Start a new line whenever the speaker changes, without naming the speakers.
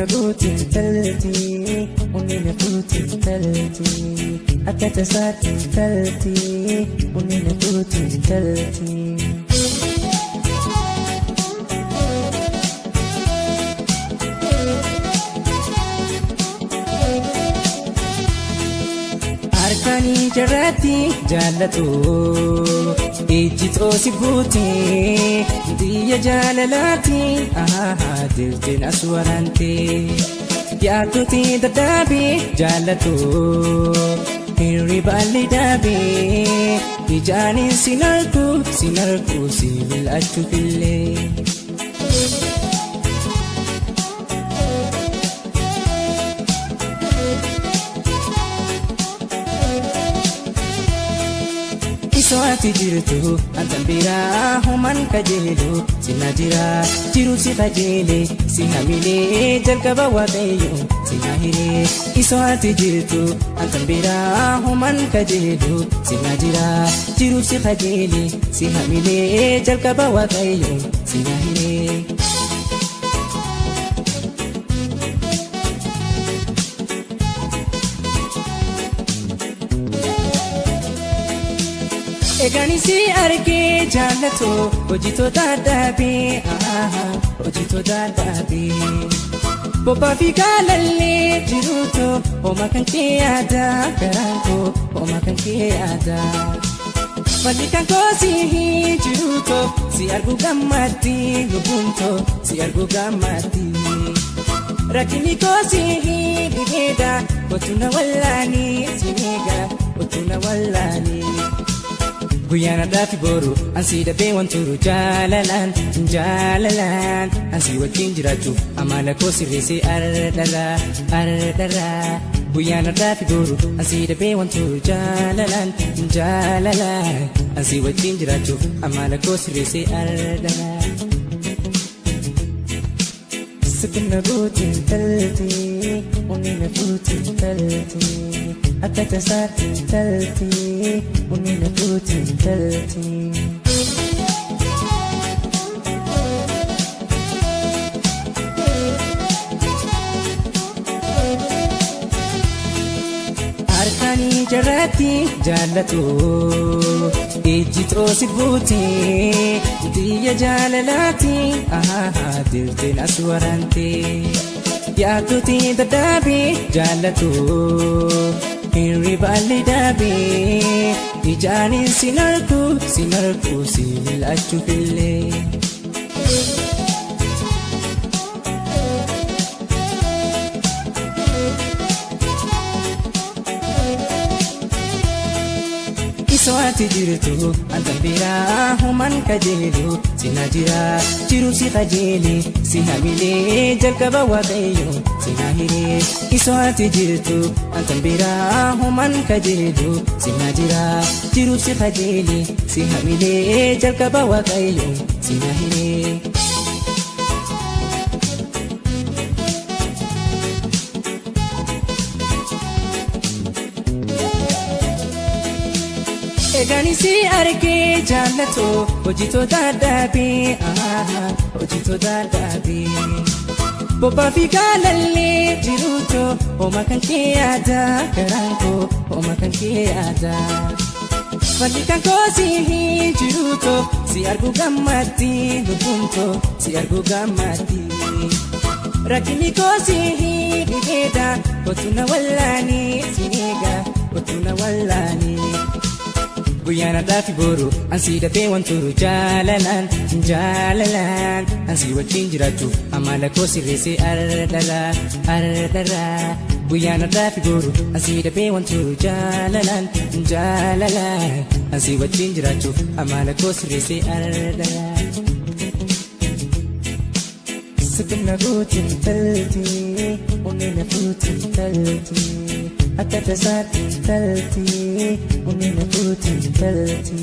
Sukuna guutin talti, unina guutin talti, akka tasaatiin talti, unina guutin talti. Arkani jarati jaalatu, ijjitoo si buuti, diya jaalalaati, dirtiin as waraante. Yaatuti dadhabi jaalatu, hirribaalli dhaabi, ijaanin sinarku si bil'achu fillee. Soati jirtu antan biraa homan kajeelu sina jira jiru si kajeele si hamile jalqaba waaqayyo si hire. Soati jirtu antan biraa homan kajeelu sina jira jiru si kajeele si hamile jalqaba waaqayyo si hire. Eegani si argee jaallatu hojjetoota dhaabee hojjetoota dhaabee bobbaa fi gaalallee jiruutu hooma kan kee yaada garaan koo hooma kan kee yaada falli kan koo si jiruutu si argu gammaddi lubbuunto si argu gammaddi rakkinni koo si dhibeedha otuna wallaani si eega otuna wallaani. Guyyaana dhaati boru ansi dhabee wanturu jaalalaan ansi wajjin jiraachuu amala koo sirreessee ardara. Guyyaana dhaati boru ansi dhabee wanturu jaalalaan ansi wajjin jiraachuu amala koo sirreessee ardara. Sukuna guutin talti, unina guutin talti, akka tasaatiin talti, unina guutin talti. Arkani jarati jaalatu, ijjitoo si buuti, diya jaalalaati, dirtiin as waraante. Yaatuti dadhabi jaalatu, hirribaalli dhaabi, ijaanin sinarku si bil'achu fillee. Soati jirtu antan biraa homan kajeelu sina jira jiru si kajeele si hamile jalqaba waaqayyo si hire. Soati jirtu antan biraa homan kajeelu sina jira jiru si kajeele si hamile jalqaba waaqayyo si hire. Eegani si argee jaallatu hojjetoota dhaabee hojjetoota dhaabee bobbaa fi gaalallee jiruutu hooma kan kee yaada garaan koo hooma kan kee yaada falli kan koo si jiruutu si argu gammaddi lubbuunto si argu gammaddi rakkinni koo si dhibeedha otuna wallaani si eega otuna wallaani. Guyyaana dhaati boru ansi dhabee wanturu jaalalaan ansi wajjin jiraachuu amala koo sirreessee ardara. Guyyaana dhaati boru ansi dhabee wanturu jaalalaan ansi wajjin jiraachuu amala koo sirreessee ardara. Sukuna guutin talti, unina guutin talti, akka tasaatiin talti, unina guutin talti.